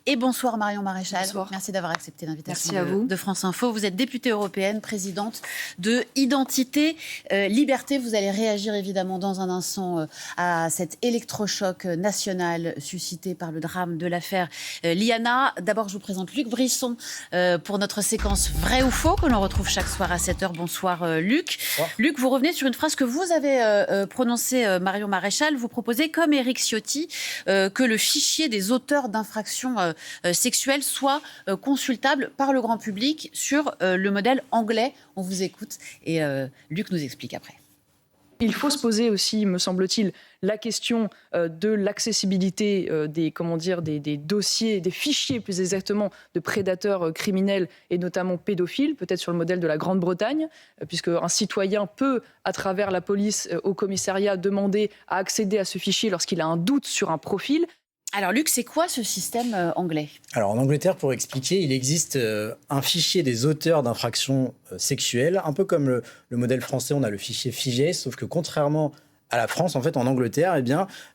Et bonsoir Marion Maréchal. Bonsoir. Merci d'avoir accepté l'invitation de France Info. Vous êtes députée européenne, présidente de Identité Liberté. Vous allez réagir évidemment dans un instant à cet électrochoc national suscité par le drame de l'affaire Liana. D'abord, je vous présente Luc Brisson pour notre séquence Vrai ou Faux que l'on retrouve chaque soir à 7h. Bonsoir Luc. Bonsoir. Luc, vous revenez sur une phrase que vous avez prononcée, Marion Maréchal. Vous proposez, comme Éric Ciotti, que le fichier des auteurs d'infractions sexuelles soit consultable par le grand public sur le modèle anglais. On vous écoute et Luc nous explique après. Il faut se poser aussi, me semble-t-il, la question de l'accessibilité des dossiers, des fichiers plus exactement, de prédateurs criminels et notamment pédophiles, peut-être sur le modèle de la Grande-Bretagne, puisque un citoyen peut, à travers la police au commissariat, demander à accéder à ce fichier lorsqu'il a un doute sur un profil. Alors Luc, c'est quoi ce système anglais ? Alors en Angleterre, pour expliquer, il existe un fichier des auteurs d'infractions sexuelles, un peu comme le modèle français, on a le fichier FIGE, sauf que contrairement à la France, en fait, en Angleterre,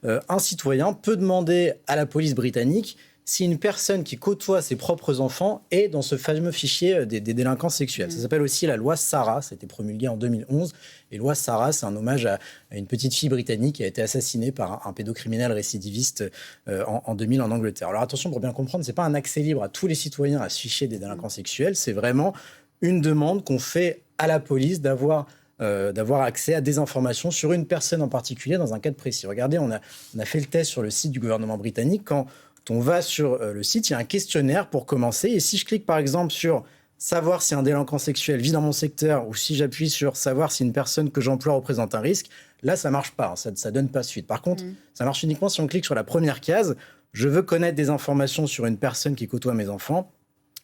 un citoyen peut demander à la police britannique si une personne qui côtoie ses propres enfants est dans ce fameux fichier des délinquants sexuels. Ça s'appelle aussi la loi Sarah, ça a été promulgué en 2011. Et loi Sarah, c'est un hommage à une petite fille britannique qui a été assassinée par un pédocriminel récidiviste en 2000 en Angleterre. Alors attention, pour bien comprendre, ce n'est pas un accès libre à tous les citoyens à ce fichier des délinquants sexuels, c'est vraiment une demande qu'on fait à la police d'avoir accès à des informations sur une personne en particulier dans un cadre précis. Regardez, on a fait le test sur le site du gouvernement britannique. Quand on va sur le site, il y a un questionnaire pour commencer. Et si je clique par exemple sur savoir si un délinquant sexuel vit dans mon secteur ou si j'appuie sur savoir si une personne que j'emploie représente un risque, là, ça ne marche pas, ça ne donne pas suite. Par contre, ça marche uniquement si on clique sur la première case. Je veux connaître des informations sur une personne qui côtoie mes enfants.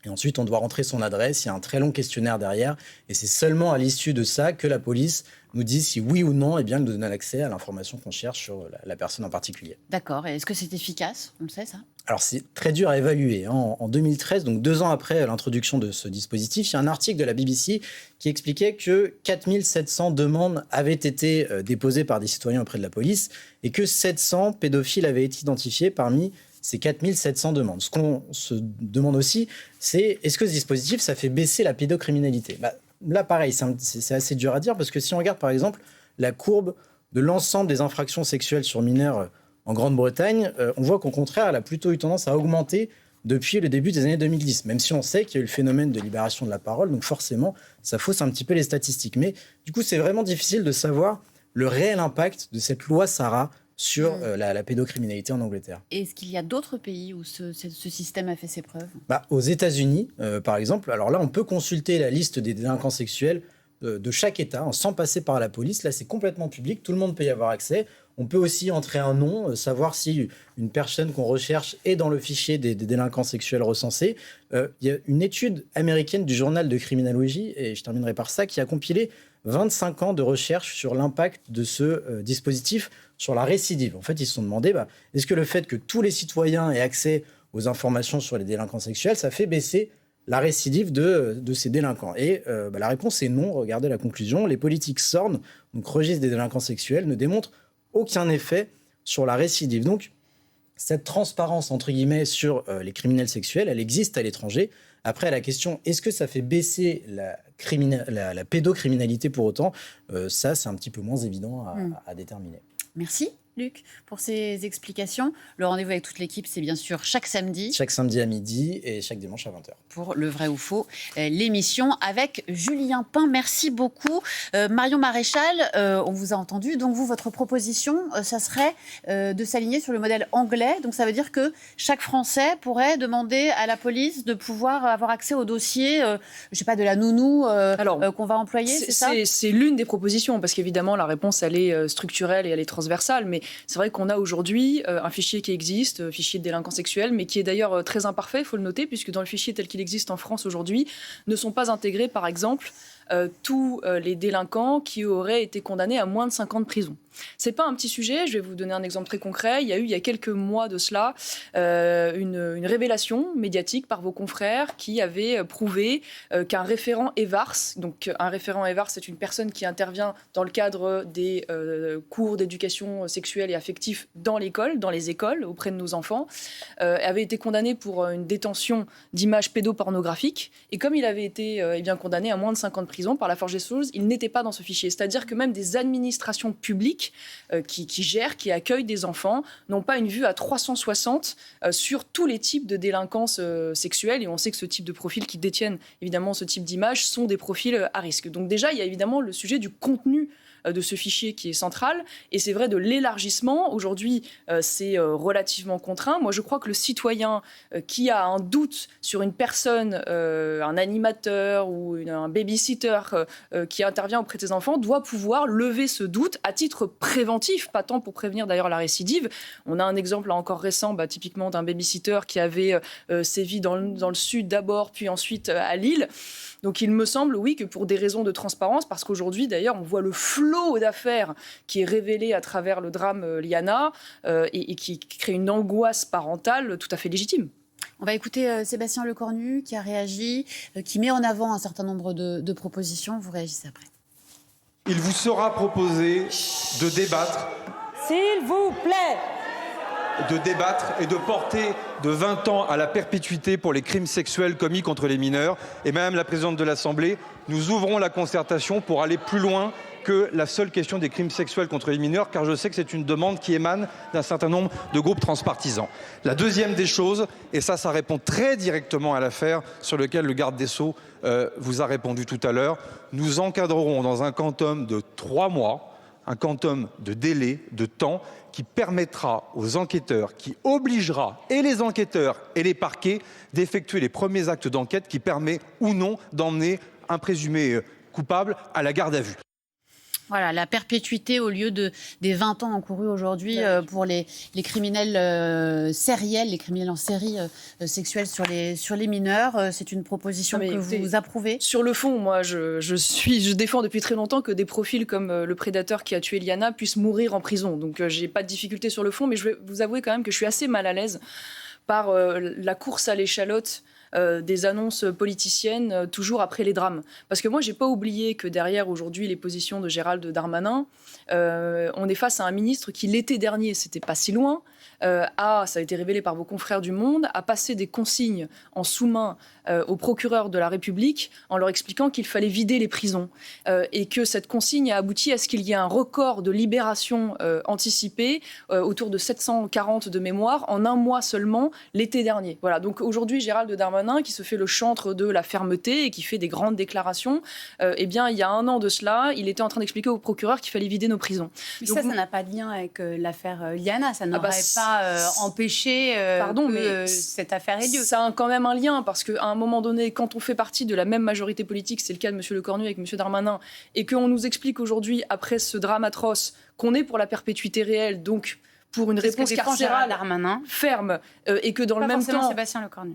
Et ensuite, on doit rentrer son adresse. Il y a un très long questionnaire derrière. Et c'est seulement à l'issue de ça que la police nous dit si oui ou non, elle nous donne l'accès à l'information qu'on cherche sur la personne en particulier. D'accord. Et est-ce que c'est efficace ? On le sait, ça ? Alors, c'est très dur à évaluer. En 2013, donc 2 ans après l'introduction de ce dispositif, il y a un article de la BBC qui expliquait que 4700 demandes avaient été déposées par des citoyens auprès de la police et que 700 pédophiles avaient été identifiés parmi ces 4700 demandes. Ce qu'on se demande aussi, c'est est-ce que ce dispositif, ça fait baisser la pédocriminalité ? Là, pareil, c'est assez dur à dire parce que si on regarde, par exemple, la courbe de l'ensemble des infractions sexuelles sur mineurs en Grande-Bretagne, on voit qu'au contraire, elle a plutôt eu tendance à augmenter depuis le début des années 2010, même si on sait qu'il y a eu le phénomène de libération de la parole, donc forcément, ça fausse un petit peu les statistiques. Mais du coup, c'est vraiment difficile de savoir le réel impact de cette loi Sarah sur la pédocriminalité en Angleterre. Est-ce qu'il y a d'autres pays où ce système a fait ses preuves ? Aux États-Unis, par exemple, alors là, on peut consulter la liste des délinquants sexuels de chaque État, sans passer par la police. Là, c'est complètement public, tout le monde peut y avoir accès. On peut aussi entrer un nom, savoir si une personne qu'on recherche est dans le fichier des délinquants sexuels recensés. Il y a une étude américaine du journal de criminologie, et je terminerai par ça, qui a compilé 25 ans de recherche sur l'impact de ce dispositif sur la récidive. En fait, ils se sont demandé, est-ce que le fait que tous les citoyens aient accès aux informations sur les délinquants sexuels, ça fait baisser la récidive de ces délinquants ? Et la réponse est non. Regardez la conclusion. Les politiques SORN, donc registre des délinquants sexuels, ne démontrent aucun effet sur la récidive. Donc, cette transparence, entre guillemets, sur les criminels sexuels, elle existe à l'étranger. Après, à la question, est-ce que ça fait baisser la pédocriminalité pour autant ? Ça, c'est un petit peu moins évident à déterminer. Merci Luc pour ces explications. Le rendez-vous avec toute l'équipe, c'est bien sûr chaque samedi. Chaque samedi à midi et chaque dimanche à 20h. Pour le vrai ou faux, l'émission avec Julien Pain. Merci beaucoup. Marion Maréchal, on vous a entendu. Donc vous, votre proposition, ça serait de s'aligner sur le modèle anglais. Donc ça veut dire que chaque Français pourrait demander à la police de pouvoir avoir accès au dossier, je ne sais pas, de la nounou qu'on va employer, c'est ça ? C'est l'une des propositions, parce qu'évidemment, la réponse, elle est structurelle et elle est transversale. Mais c'est vrai qu'on a aujourd'hui un fichier qui existe, fichier de délinquants sexuels, mais qui est d'ailleurs très imparfait, il faut le noter, puisque dans le fichier tel qu'il existe en France aujourd'hui, ne sont pas intégrés, par exemple, tous les délinquants qui auraient été condamnés à moins de 5 ans de prison. C'est pas un petit sujet, je vais vous donner un exemple très concret. Il y a quelques mois de cela, une révélation médiatique par vos confrères qui avait prouvé qu'un référent EVARS, donc un référent EVARS, c'est une personne qui intervient dans le cadre des cours d'éducation sexuelle et affective dans les écoles, auprès de nos enfants, avait été condamné pour une détention d'images pédopornographiques. Et comme il avait été condamné à moins de 5 ans de prison par la force des choses, il n'était pas dans ce fichier. C'est-à-dire que même des administrations publiques qui gèrent, qui accueillent des enfants, n'ont pas une vue à 360 sur tous les types de délinquance sexuelle. Et on sait que ce type de profils qui détiennent évidemment ce type d'images sont des profils à risque. Donc déjà, il y a évidemment le sujet du contenu de ce fichier qui est central. Et c'est vrai de l'élargissement. Aujourd'hui, c'est relativement contraint. Moi, je crois que le citoyen qui a un doute sur une personne, un animateur ou un babysitter qui intervient auprès de ses enfants, doit pouvoir lever ce doute à titre préventif, pas tant pour prévenir d'ailleurs la récidive. On a un exemple là, encore récent, typiquement d'un babysitter qui avait sévi dans le sud d'abord, puis ensuite à Lille. Donc il me semble, oui, que pour des raisons de transparence, parce qu'aujourd'hui, d'ailleurs, on voit le flot d'affaires qui est révélé à travers le drame Liana et qui crée une angoisse parentale tout à fait légitime. On va écouter Sébastien Lecornu qui a réagi, qui met en avant un certain nombre de propositions. Vous réagissez après. Il vous sera proposé de débattre. S'il vous plaît. De débattre et de porter de 20 ans à la perpétuité pour les crimes sexuels commis contre les mineurs. Et Madame la Présidente de l'Assemblée, nous ouvrons la concertation pour aller plus loin que la seule question des crimes sexuels contre les mineurs, car je sais que c'est une demande qui émane d'un certain nombre de groupes transpartisans. La deuxième des choses, et ça répond très directement à l'affaire sur laquelle le garde des Sceaux vous a répondu tout à l'heure, nous encadrerons dans un quantum de 3 mois, un quantum de délai, de temps, qui permettra aux enquêteurs, qui obligera et les enquêteurs et les parquets d'effectuer les premiers actes d'enquête qui permet ou non d'emmener un présumé coupable à la garde à vue. Voilà, la perpétuité au lieu des 20 ans encourus aujourd'hui pour les criminels sériels, les criminels en série sexuelle sur les mineurs. C'est une proposition que vous approuvez ? Sur le fond, moi, je défends depuis très longtemps que des profils comme le prédateur qui a tué Liana puissent mourir en prison. Donc, j'ai pas de difficulté sur le fond, mais je vais vous avouer quand même que je suis assez mal à l'aise par la course à l'échalote des annonces politiciennes toujours après les drames. Parce que moi, j'ai pas oublié que derrière aujourd'hui les positions de Gérald Darmanin, on est face à un ministre qui l'été dernier, c'était pas si loin, ça a été révélé par vos confrères du Monde, a passé des consignes en sous-main aux procureurs de la République en leur expliquant qu'il fallait vider les prisons et que cette consigne a abouti à ce qu'il y ait un record de libération anticipée autour de 740 de mémoire en un mois seulement l'été dernier. Voilà. Donc aujourd'hui, Gérald Darmanin, qui se fait le chantre de la fermeté et qui fait des grandes déclarations, il y a un an de cela, il était en train d'expliquer aux procureurs qu'il fallait vider nos prisons. Mais donc, ça n'a pas de lien avec l'affaire Liana, ça n'aurait pas empêché que cette affaire ait lieu. Ça a quand même un lien, parce qu'à un moment donné, quand on fait partie de la même majorité politique, c'est le cas de M. Lecornu avec M. Darmanin, et qu'on nous explique aujourd'hui, après ce drame atroce, qu'on est pour la perpétuité réelle, donc pour une réponse carcérale ferme, et que dans le même temps,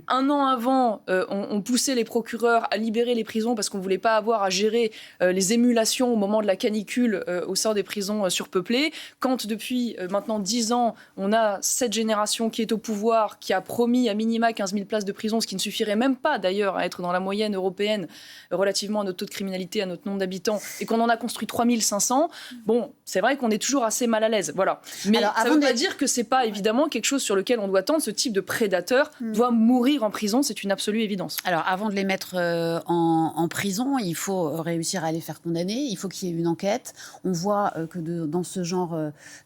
un an avant, on poussait les procureurs à libérer les prisons parce qu'on ne voulait pas avoir à gérer les émulations au moment de la canicule au sein des prisons surpeuplées. Quand depuis maintenant 10 ans, on a cette génération qui est au pouvoir, qui a promis à minima 15 000 places de prison, ce qui ne suffirait même pas d'ailleurs à être dans la moyenne européenne relativement à notre taux de criminalité, à notre nombre d'habitants, et qu'on en a construit 3 500, bon, c'est vrai qu'on est toujours assez mal à l'aise. Voilà. Mais alors, ça veut pas dire que c'est pas évidemment quelque chose sur lequel on doit tendre. Ce type de prédateur doit mourir en prison, c'est une absolue évidence. Alors avant de les mettre en prison, il faut réussir à les faire condamner, il faut qu'il y ait une enquête. On voit que dans ce genre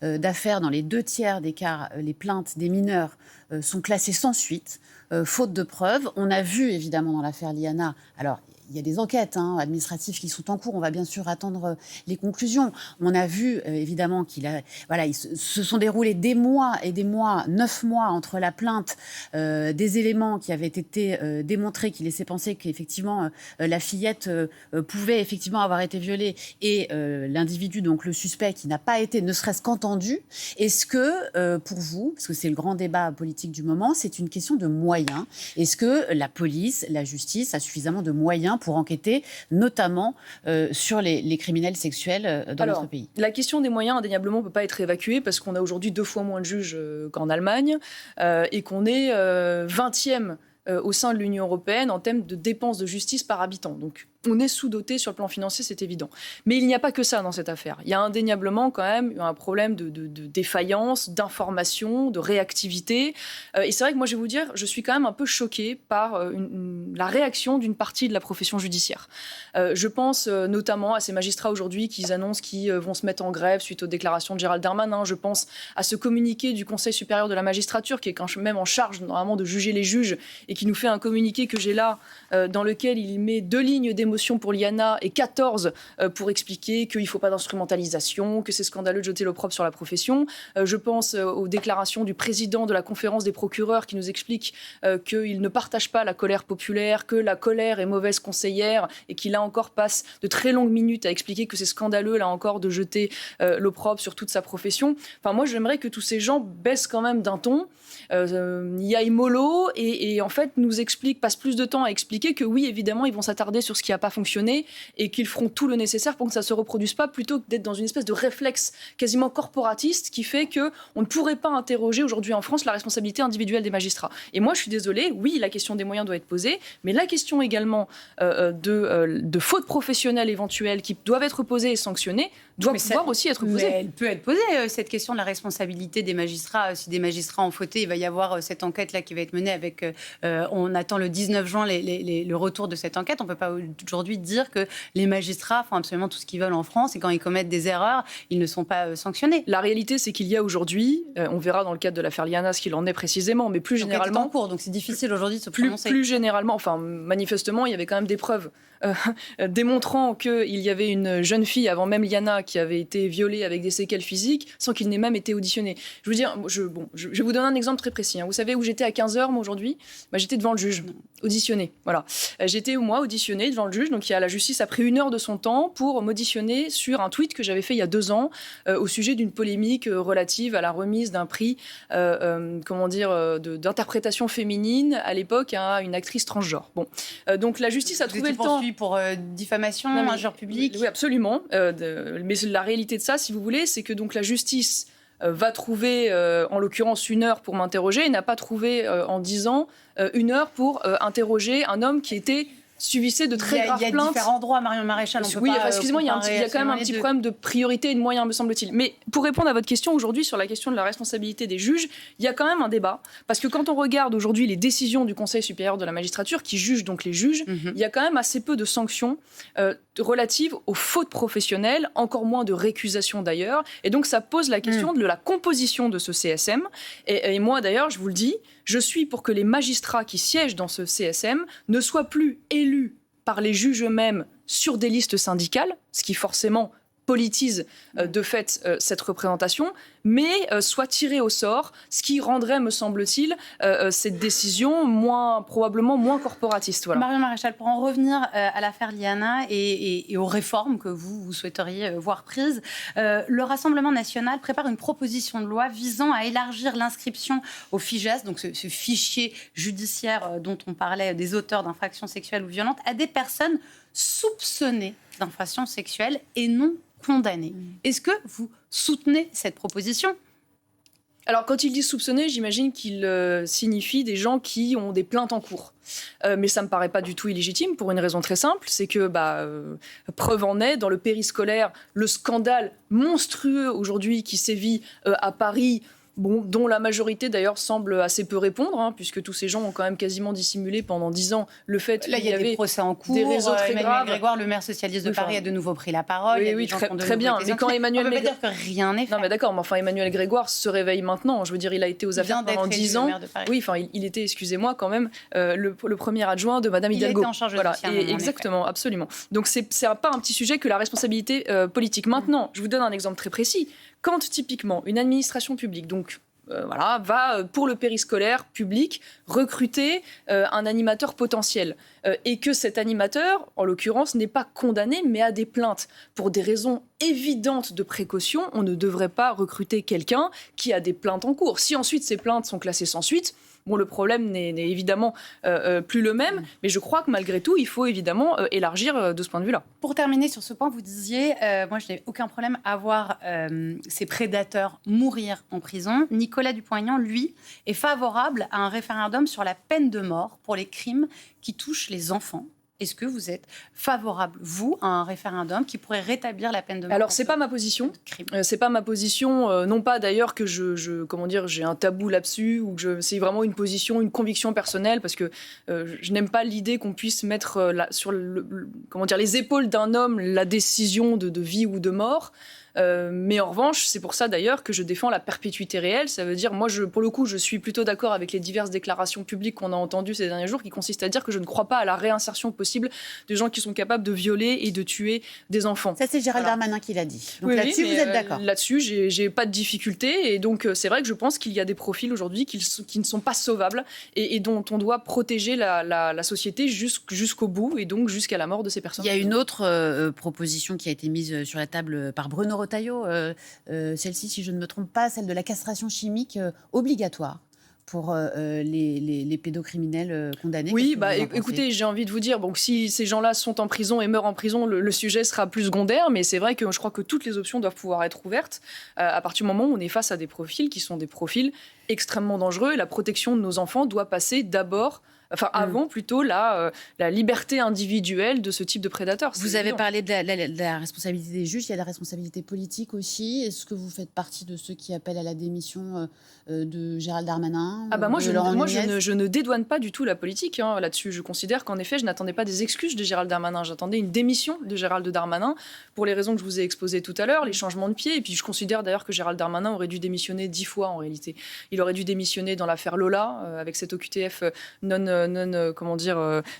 d'affaires, dans les 2/3 des cas, les plaintes des mineurs sont classées sans suite, faute de preuves. On a vu évidemment dans l'affaire Liana, alors il y a des enquêtes administratives qui sont en cours. On va bien sûr attendre les conclusions. On a vu évidemment ils se sont déroulés des mois et des mois, 9 mois entre la plainte, des éléments qui avaient été démontrés, qui laissaient penser qu'effectivement la fillette pouvait effectivement avoir été violée, et l'individu, donc le suspect, qui n'a pas été ne serait-ce qu'entendu. Est-ce que pour vous, parce que c'est le grand débat politique du moment, c'est une question de moyens. Est-ce que la police, la justice a suffisamment de moyens pour enquêter, notamment sur les criminels sexuels dans notre pays. La question des moyens, indéniablement, ne peut pas être évacuée parce qu'on a aujourd'hui 2 fois moins de juges qu'en Allemagne et qu'on est 20e au sein de l'Union européenne en termes de dépenses de justice par habitant. Donc, on est sous-doté sur le plan financier, c'est évident. Mais il n'y a pas que ça dans cette affaire. Il y a indéniablement quand même un problème de défaillance, d'information, de réactivité. Et c'est vrai que moi, je vais vous dire, je suis quand même un peu choquée par la réaction d'une partie de la profession judiciaire. Je pense notamment à ces magistrats aujourd'hui qui annoncent qu'ils vont se mettre en grève suite aux déclarations de Gérald Darmanin. Je pense à ce communiqué du Conseil supérieur de la magistrature qui est quand même en charge normalement de juger les juges et qui nous fait un communiqué que j'ai là dans lequel il met 2 lignes d'émotion pour l'IANA et 14 pour expliquer qu'il ne faut pas d'instrumentalisation, que c'est scandaleux de jeter l'opprobre sur la profession. Je pense aux déclarations du président de la conférence des procureurs qui nous explique qu'il ne partage pas la colère populaire, que la colère est mauvaise conseillère et qui là encore passe de très longues minutes à expliquer que c'est scandaleux là encore de jeter l'opprobre sur toute sa profession. Enfin, moi j'aimerais que tous ces gens baissent quand même d'un ton. Y aillent mollo et en fait nous passent plus de temps à expliquer que oui, évidemment, ils vont s'attarder sur ce qui n'a pas fonctionné et qu'ils feront tout le nécessaire pour que ça ne se reproduise pas, plutôt que d'être dans une espèce de réflexe quasiment corporatiste qui fait qu'on ne pourrait pas interroger aujourd'hui en France la responsabilité individuelle des magistrats. Et moi, je suis désolée, oui, la question des moyens doit être posée, mais la question également de fautes professionnelles éventuelles qui doivent être posées et sanctionnées doit pouvoir aussi être posée. Mais elle peut être posée, cette question de la responsabilité des magistrats. Si des magistrats ont fauté, il va y avoir cette enquête-là qui va être menée avec... on attend le 19 juin le retour de cette enquête. On ne peut pas aujourd'hui dire que les magistrats font absolument tout ce qu'ils veulent en France et quand ils commettent des erreurs, ils ne sont pas sanctionnés. La réalité, c'est qu'il y a aujourd'hui, on verra dans le cadre de l'affaire Liana ce qu'il en est précisément, mais plus généralement... en cours, donc c'est difficile aujourd'hui de se prononcer. Plus généralement, enfin manifestement, il y avait quand même des preuves démontrant qu'il y avait une jeune fille avant même Liana qui avait été violée avec des séquelles physiques sans qu'il n'ait même été auditionné. Je veux dire, je vais vous donner un exemple très précis. Vous savez où j'étais à 15h, moi, aujourd'hui ? J'étais devant le juge, auditionné. Voilà. J'étais, moi, auditionné devant le juge. Donc, la justice a pris 1 heure de son temps pour m'auditionner sur un tweet que j'avais fait il y a 2 ans au sujet d'une polémique relative à la remise d'un prix d'interprétation féminine à l'époque à une actrice transgenre. Bon. Donc, la justice a trouvé le temps... pour diffamation, injure publique. Oui, absolument. Mais la réalité de ça, si vous voulez, c'est que donc la justice va trouver, en l'occurrence, 1 heure pour m'interroger et n'a pas trouvé, en 10 ans, 1 heure pour interroger un homme qui était... subissait de très graves plaintes. Il y a différents droits, Marion Maréchal. Excusez-moi, il y a quand même un petit problème de priorité et de moyens, me semble-t-il. Mais pour répondre à votre question aujourd'hui sur la question de la responsabilité des juges, il y a quand même un débat. Parce que quand on regarde aujourd'hui les décisions du Conseil supérieur de la magistrature, qui juge donc les juges, il y a quand même assez peu de sanctions relatives aux fautes professionnelles, encore moins de récusation d'ailleurs. Et donc ça pose la question de la composition de ce CSM. Et moi d'ailleurs, je vous le dis, je suis pour que les magistrats qui siègent dans ce CSM ne soient plus élus par les juges eux-mêmes sur des listes syndicales, ce qui forcément politise de fait cette représentation, mais soit tirés au sort, ce qui rendrait, me semble-t-il, cette décision probablement moins corporatiste. Voilà. Marion Maréchal, pour en revenir à l'affaire Liana et aux réformes que vous souhaiteriez voir prises, le Rassemblement national prépare une proposition de loi visant à élargir l'inscription au FIJAS, donc ce fichier judiciaire dont on parlait des auteurs d'infractions sexuelles ou violentes, à des personnes soupçonnées d'infractions sexuelles et non condamnées. Est-ce que vous soutenez cette proposition ? Alors, quand il dit soupçonné, j'imagine qu'il signifie des gens qui ont des plaintes en cours. Mais ça ne me paraît pas du tout illégitime pour une raison très simple, c'est que, preuve en est, dans le périscolaire, le scandale monstrueux aujourd'hui qui sévit à Paris, dont la majorité d'ailleurs semble assez peu répondre, puisque tous ces gens ont quand même quasiment dissimulé pendant 10 ans le fait qu'il y avait des procès en cours, des réseaux très Emmanuel graves. Grégoire, le maire socialiste de Paris, a de nouveau pris la parole. Oui, très bien. Mais quand Emmanuel on ne peut pas dire que rien n'est fait. Non, mais d'accord, mais enfin Emmanuel Grégoire se réveille maintenant. Je veux dire, il a été aux affaires pendant 10 ans. Oui, enfin, il était, excusez-moi, quand même, le premier adjoint de Madame Hidalgo. Il était en charge de et exactement, absolument. Donc c'est pas un petit sujet que la responsabilité politique. Maintenant, je vous donne un exemple très précis. Quand typiquement une administration publique, donc va pour le périscolaire public recruter un animateur potentiel et que cet animateur, en l'occurrence, n'est pas condamné mais a des plaintes. Pour des raisons évidentes de précaution, on ne devrait pas recruter quelqu'un qui a des plaintes en cours. Si ensuite ces plaintes sont classées sans suite, Bon, le problème n'est évidemment plus le même, mais je crois que malgré tout, il faut évidemment élargir de ce point de vue-là. Pour terminer sur ce point, vous disiez, moi je n'ai aucun problème à voir ces prédateurs mourir en prison. Nicolas Dupont-Aignan, lui, est favorable à un référendum sur la peine de mort pour les crimes qui touchent les enfants. Est-ce que vous êtes favorable, vous, à un référendum qui pourrait rétablir la peine de mort? Alors, c'est pas ma position. C'est pas ma position. Non pas d'ailleurs que j'ai un tabou là-dessus ou que c'est vraiment une position, une conviction personnelle, parce que je n'aime pas l'idée qu'on puisse mettre sur les épaules d'un homme la décision de vie ou de mort. Mais en revanche, c'est pour ça d'ailleurs que je défends la perpétuité réelle. Ça veut dire, moi, pour le coup, je suis plutôt d'accord avec les diverses déclarations publiques qu'on a entendues ces derniers jours, qui consistent à dire que je ne crois pas à la réinsertion possible de gens qui sont capables de violer et de tuer des enfants. Ça, c'est Gérald Darmanin qui l'a dit. Donc là-dessus, vous êtes d'accord? Là-dessus, j'ai pas de difficulté. Et donc, c'est vrai que je pense qu'il y a des profils aujourd'hui qui ne sont pas sauvables et dont on doit protéger la société jusqu'au bout et donc jusqu'à la mort de ces personnes. Il y a une autre proposition qui a été mise sur la table par Bruno Retailleau, celle-ci, si je ne me trompe pas, celle de la castration chimique obligatoire pour les pédocriminels condamnés. Oui, écoutez, j'ai envie de vous dire, bon, si ces gens-là sont en prison et meurent en prison, le sujet sera plus secondaire, mais c'est vrai que je crois que toutes les options doivent pouvoir être ouvertes à partir du moment où on est face à des profils qui sont des profils extrêmement dangereux. La protection de nos enfants doit passer d'abord... avant plutôt la liberté individuelle de ce type de prédateur. Vous avez parlé de la responsabilité des juges, il y a la responsabilité politique aussi. Est-ce que vous faites partie de ceux qui appellent à la démission de Gérald Darmanin? Moi, je ne dédouane pas du tout la politique là-dessus. Je considère qu'en effet, je n'attendais pas des excuses de Gérald Darmanin. J'attendais une démission de Gérald Darmanin pour les raisons que je vous ai exposées tout à l'heure, les changements de pied. Et puis, je considère d'ailleurs que Gérald Darmanin aurait dû démissionner 10 fois en réalité. Il aurait dû démissionner dans l'affaire Lola, avec cette OQTF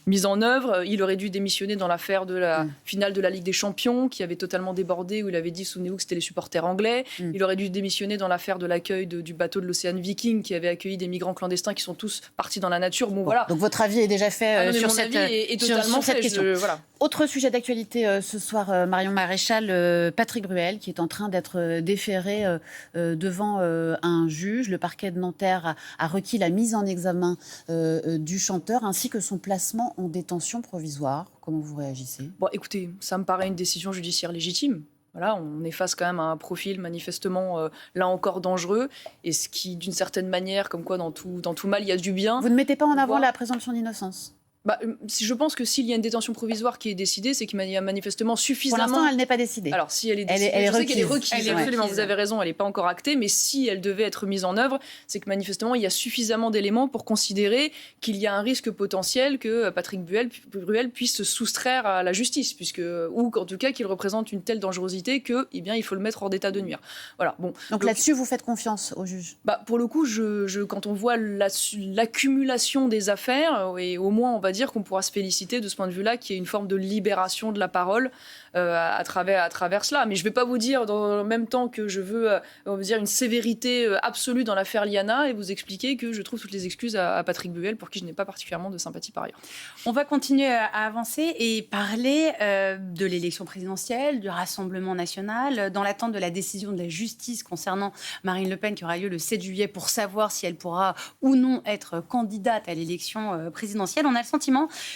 mise en œuvre. Il aurait dû démissionner dans l'affaire de la finale de la Ligue des Champions, qui avait totalement débordé, où il avait dit, souvenez-vous, que c'était les supporters anglais. Il aurait dû démissionner dans l'affaire de l'accueil du bateau de l'Océan Viking, qui avait accueilli des migrants clandestins qui sont tous partis dans la nature. Voilà. Donc votre avis est déjà fait sur cette question. Voilà. Autre sujet d'actualité ce soir, Marion Maréchal, Patrick Bruel, qui est en train d'être déféré devant un juge. Le parquet de Nanterre a requis la mise en examen du chanteur, ainsi que son placement en détention provisoire. Comment vous réagissez? Écoutez, ça me paraît une décision judiciaire légitime. Voilà, on est face quand même à un profil manifestement, là encore, dangereux. Et ce qui, d'une certaine manière, comme quoi dans tout mal, il y a du bien. Vous ne mettez pas en avant la présomption d'innocence? Je pense que s'il y a une détention provisoire qui est décidée, c'est qu'il y a manifestement suffisamment... Pour l'instant, elle n'est pas décidée. Alors, si elle est décidée, elle est requise. Qu'elle est requise. Absolument, vous avez raison, elle n'est pas encore actée, mais si elle devait être mise en œuvre, c'est que manifestement, il y a suffisamment d'éléments pour considérer qu'il y a un risque potentiel que Patrick Bruel puisse se soustraire à la justice, ou en tout cas qu'il représente une telle dangerosité qu'il faut le mettre hors d'état de nuire. Voilà. Donc là-dessus, vous faites confiance au juge? Pour le coup, quand on voit l'accumulation des affaires, et au moins on va dire qu'on pourra se féliciter de ce point de vue-là, qu'il y ait une forme de libération de la parole à travers cela. Mais je ne vais pas vous dire dans le même temps que je veux une sévérité absolue dans l'affaire Liana et vous expliquer que je trouve toutes les excuses à Patrick Bruel, pour qui je n'ai pas particulièrement de sympathie par ailleurs. On va continuer à avancer et parler de l'élection présidentielle, du Rassemblement national, dans l'attente de la décision de la justice concernant Marine Le Pen qui aura lieu le 7 juillet pour savoir si elle pourra ou non être candidate à l'élection présidentielle. On a le sentiment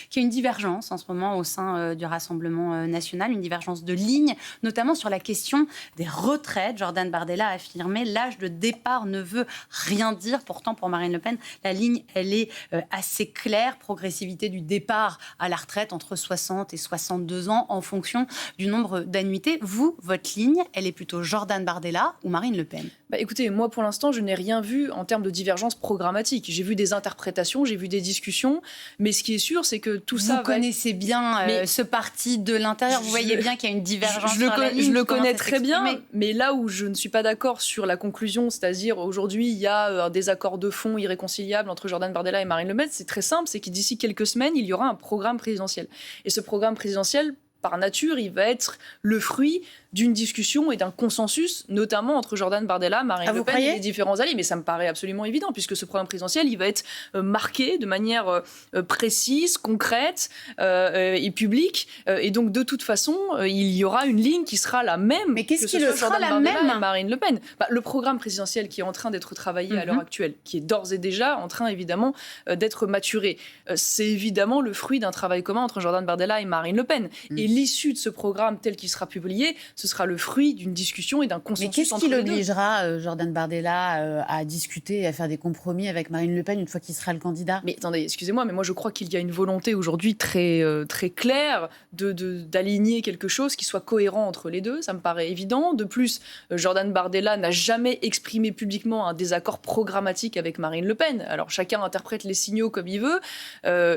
qu'il y a une divergence en ce moment au sein du Rassemblement national, une divergence de ligne, notamment sur la question des retraites. Jordan Bardella a affirmé « l'âge de départ ne veut rien dire ». Pourtant, pour Marine Le Pen, la ligne, elle est assez claire. Progressivité du départ à la retraite entre 60 et 62 ans en fonction du nombre d'annuités. Vous, votre ligne, elle est plutôt Jordan Bardella ou Marine Le Pen? Écoutez, moi, pour l'instant, je n'ai rien vu en termes de divergence programmatique. J'ai vu des interprétations, j'ai vu des discussions, mais ce qui est sûr, c'est que tout ça... Vous connaissez bien ce parti de l'intérieur, vous voyez bien qu'il y a une divergence sur la ligne. Je le connais très bien, mais là où je ne suis pas d'accord sur la conclusion, c'est-à-dire aujourd'hui, il y a un désaccord de fond irréconciliable entre Jordan Bardella et Marine Le Pen, c'est très simple, c'est que d'ici quelques semaines, il y aura un programme présidentiel. Et ce programme présidentiel, par nature, il va être le fruit d'une discussion et d'un consensus, notamment entre Jordan Bardella, Marine Le Pen et les différents alliés. Mais ça me paraît absolument évident, puisque ce programme présidentiel, il va être marqué de manière précise, concrète et publique. Et donc, de toute façon, il y aura une ligne qui sera la même. Mais qu'est-ce qui le sera la même et Marine Le Pen. Le programme présidentiel qui est en train d'être travaillé à l'heure actuelle, qui est d'ores et déjà en train, évidemment, d'être maturé, c'est évidemment le fruit d'un travail commun entre Jordan Bardella et Marine Le Pen. Et l'issue de ce programme tel qu'il sera publié, ce sera le fruit d'une discussion et d'un consensus. Mais qu'est-ce qui l'obligera, Jordan Bardella, à discuter et à faire des compromis avec Marine Le Pen une fois qu'il sera le candidat ? Mais attendez, excusez-moi, mais moi je crois qu'il y a une volonté aujourd'hui très claire d'aligner quelque chose qui soit cohérent entre les deux. Ça me paraît évident. De plus, Jordan Bardella n'a jamais exprimé publiquement un désaccord programmatique avec Marine Le Pen. Alors chacun interprète les signaux comme il veut.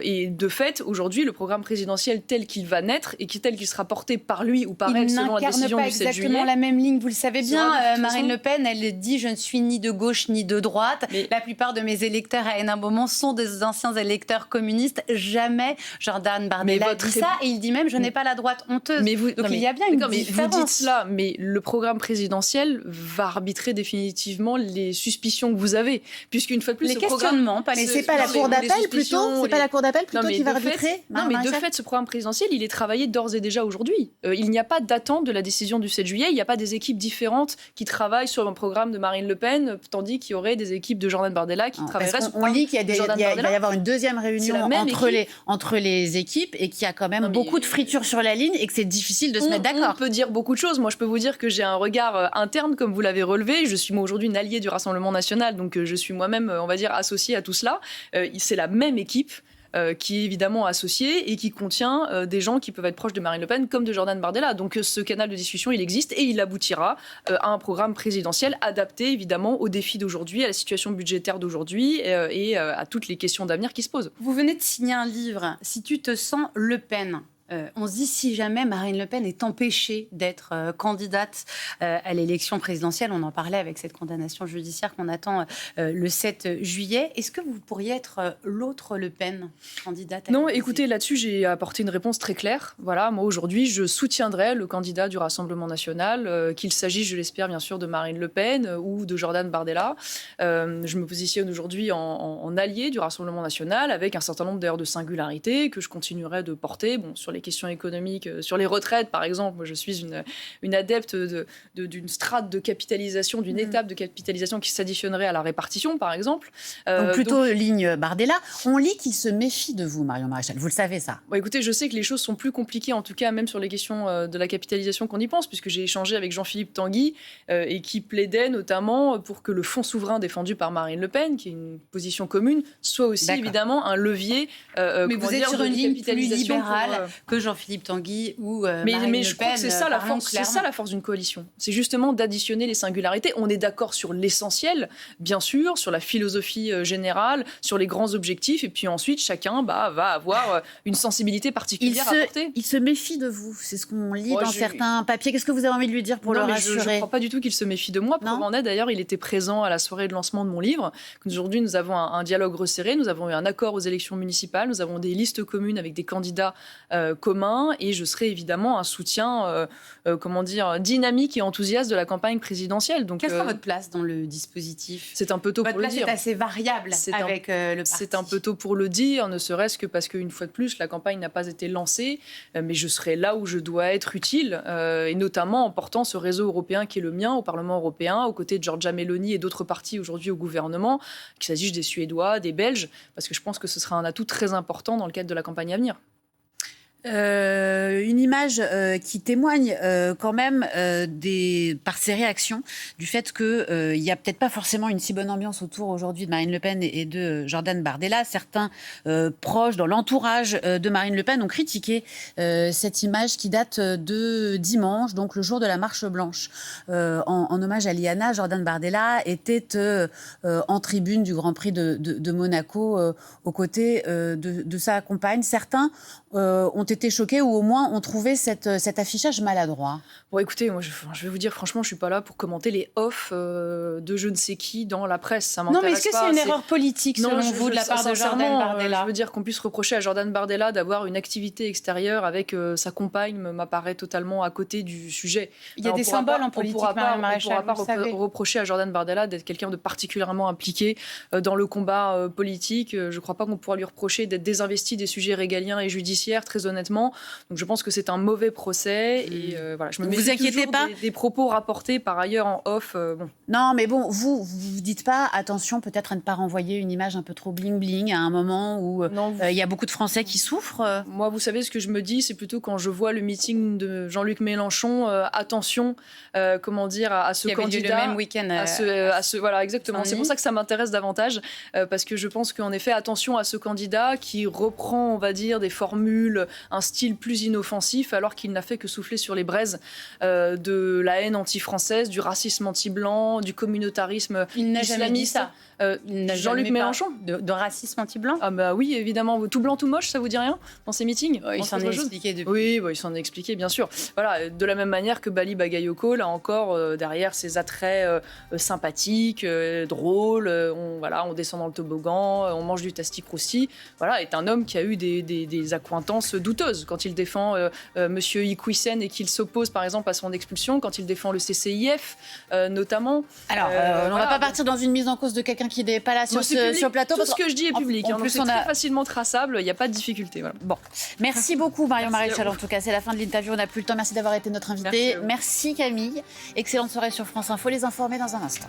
Et de fait, aujourd'hui, le programme présidentiel tel qu'il va naître et tel qu'il sera porté par lui ou par elle selon la décision du 7 juillet... Il n'incarne pas exactement la même ligne, vous le savez bien. Marine Le Pen, elle dit « je ne suis ni de gauche ni de droite ». La plupart de mes électeurs à Hénin-Beaumont sont des anciens électeurs communistes. Jamais Jordan Bardella dit ça. Et il dit même « je n'ai pas la droite honteuse ». Donc il y a bien une différence. Vous dites cela, mais le programme présidentiel va arbitrer définitivement les suspicions que vous avez. Puisqu'une fois de plus, les questionnements, mais c'est pas la cour d'appel plutôt ? C'est pas la cour d'appel plutôt qui va arbitrer ? Non, mais de fait, ce programme présidentiel, il est travaillé d'ores et déjà aujourd'hui. Il n'y a pas d'attente de la décision du 7 juillet. Il n'y a pas des équipes différentes qui travaillent sur un programme de Marine Le Pen, tandis qu'il y aurait des équipes de Jordan Bardella qui travailleraient sur. On lit qu'il va y avoir une deuxième réunion entre les équipes et qu'il y a quand même beaucoup de fritures sur la ligne et que c'est difficile de se mettre d'accord. On peut dire beaucoup de choses. Moi, je peux vous dire que j'ai un regard interne, comme vous l'avez relevé. Je suis moi aujourd'hui une alliée du Rassemblement national, donc je suis moi-même, on va dire, associée à tout cela. C'est la même équipe qui est évidemment associée et qui contient des gens qui peuvent être proches de Marine Le Pen comme de Jordan Bardella. Donc ce canal de discussion, il existe et il aboutira à un programme présidentiel adapté évidemment aux défis d'aujourd'hui, à la situation budgétaire d'aujourd'hui et à toutes les questions d'avenir qui se posent. Vous venez de signer un livre, « Si tu te sens Le Pen ». On se dit si jamais Marine Le Pen est empêchée d'être candidate à l'élection présidentielle, on en parlait avec cette condamnation judiciaire qu'on attend le 7 juillet, est-ce que vous pourriez être l'autre Le Pen candidate à Non, écoutez, là-dessus j'ai apporté une réponse très claire. Voilà, moi aujourd'hui je soutiendrai le candidat du Rassemblement national, qu'il s'agisse, je l'espère bien sûr, de Marine Le Pen ou de Jordan Bardella. Je me positionne aujourd'hui en allié du Rassemblement national avec un certain nombre d'ailleurs de singularités que je continuerai de porter. Bon, sur les questions économiques, sur les retraites par exemple, moi je suis une adepte d'une strate de capitalisation, d'une étape de capitalisation qui s'additionnerait à la répartition par exemple. Donc plutôt ligne Bardella. On lit qu'il se méfie de vous, Marion Maréchal. Vous le savez ça ? Bon, écoutez, je sais que les choses sont plus compliquées, en tout cas même sur les questions de la capitalisation qu'on y pense, puisque j'ai échangé avec Jean-Philippe Tanguy et qui plaidait notamment pour que le fonds souverain défendu par Marine Le Pen, qui est une position commune, soit aussi évidemment un levier. Mais vous êtes sur une ligne plus libérale que Jean-Philippe Tanguy ou Marine Le Pen. Mais je crois que c'est ça la force d'une coalition. C'est justement d'additionner les singularités. On est d'accord sur l'essentiel, bien sûr, sur la philosophie générale, sur les grands objectifs, et puis ensuite chacun va avoir une sensibilité particulière à porter. Il se méfie de vous, c'est ce qu'on lit dans certains papiers. Qu'est-ce que vous avez envie de lui dire pour le rassurer ? Je ne crois pas du tout qu'il se méfie de moi. Preuve en est, d'ailleurs, il était présent à la soirée de lancement de mon livre. Aujourd'hui, nous avons un dialogue resserré, nous avons eu un accord aux élections municipales, nous avons des listes communes avec des candidats communs, et je serai évidemment un soutien dynamique et enthousiaste de la campagne présidentielle. Donc, quelle sera votre place dans le dispositif ? C'est un peu tôt pour le dire. Votre place est assez variable avec le parti. C'est un peu tôt pour le dire, ne serait-ce que parce qu'une fois de plus, la campagne n'a pas été lancée, mais je serai là où je dois être utile, et notamment en portant ce réseau européen qui est le mien au Parlement européen, aux côtés de Giorgia Meloni et d'autres partis aujourd'hui au gouvernement, qu'il s'agisse des Suédois, des Belges, parce que je pense que ce sera un atout très important dans le cadre de la campagne à venir. Une image qui témoigne quand même par ses réactions du fait qu'il n'y a peut-être pas forcément une si bonne ambiance autour aujourd'hui de Marine Le Pen et de Jordan Bardella. Certains proches dans l'entourage de Marine Le Pen ont critiqué cette image qui date de dimanche, donc le jour de la marche blanche. En hommage à Liana, Jordan Bardella était en tribune du Grand Prix de Monaco aux côtés de sa compagne. Certains ont été étaient choqués ou au moins ont trouvé cet affichage maladroit? Bon, écoutez, moi, je vais vous dire, franchement, je ne suis pas là pour commenter les off de je ne sais qui dans la presse. Ça m'intéresse pas. Non, mais est-ce que c'est une erreur politique, selon vous, de la part de Jordan Bardella? Je veux dire qu'on puisse reprocher à Jordan Bardella d'avoir une activité extérieure avec sa compagne m'apparaît totalement à côté du sujet. Il y a des symboles en politique, Marion Maréchal, on ne pourra pas reprocher à Jordan Bardella d'être quelqu'un de particulièrement impliqué dans le combat politique. Je ne crois pas qu'on pourra lui reprocher d'être désinvesti des sujets régaliens et judiciaires, très honnêtement. Donc je pense que c'est un mauvais procès. Et voilà, je me vous inquiétez pas des propos rapportés par ailleurs en off. Bon. Non, mais bon, vous dites pas, attention, peut-être à ne pas renvoyer une image un peu trop bling-bling à un moment où il y a beaucoup de Français qui souffrent. Moi, vous savez, ce que je me dis, c'est plutôt quand je vois le meeting de Jean-Luc Mélenchon, attention, comment dire, à ce candidat. Le même week-end. Voilà, exactement. C'est pour ça que ça m'intéresse davantage, parce que je pense qu'en effet, attention à ce candidat qui reprend, on va dire, des formules, un style plus inoffensif, alors qu'il n'a fait que souffler sur les braises de la haine anti-française, du racisme anti-blanc, du communautarisme islamiste. Il n'a jamais dit ça. Jean-Luc Mélenchon de racisme anti-blanc? Ah bah oui, évidemment. Tout blanc, tout moche, ça vous dit rien dans ces meetings? Il s'en est expliqué depuis. Oui, il s'en est expliqué, bien sûr. Voilà, de la même manière que Bali Bagayoko, là encore, derrière ses attraits sympathiques, drôles, on descend dans le toboggan, on mange du tasti-crousti, voilà, est un homme qui a eu des accointances douteuses. Quand il défend Monsieur Iquissen et qu'il s'oppose, par exemple, à son expulsion, quand il défend le CCIF, notamment. Alors, on ne va pas partir dans une mise en cause de quelqu'un qui n'est pas là sur ce plateau. Tout ce que je dis est public. En plus, c'est très facilement traçable. Il n'y a pas de difficulté. Voilà. Bon, merci beaucoup Marion Maréchal. En tout cas, c'est la fin de l'interview. On n'a plus le temps. Merci d'avoir été notre invitée. Merci Camille. Excellente soirée sur France Info. Les informés dans un instant.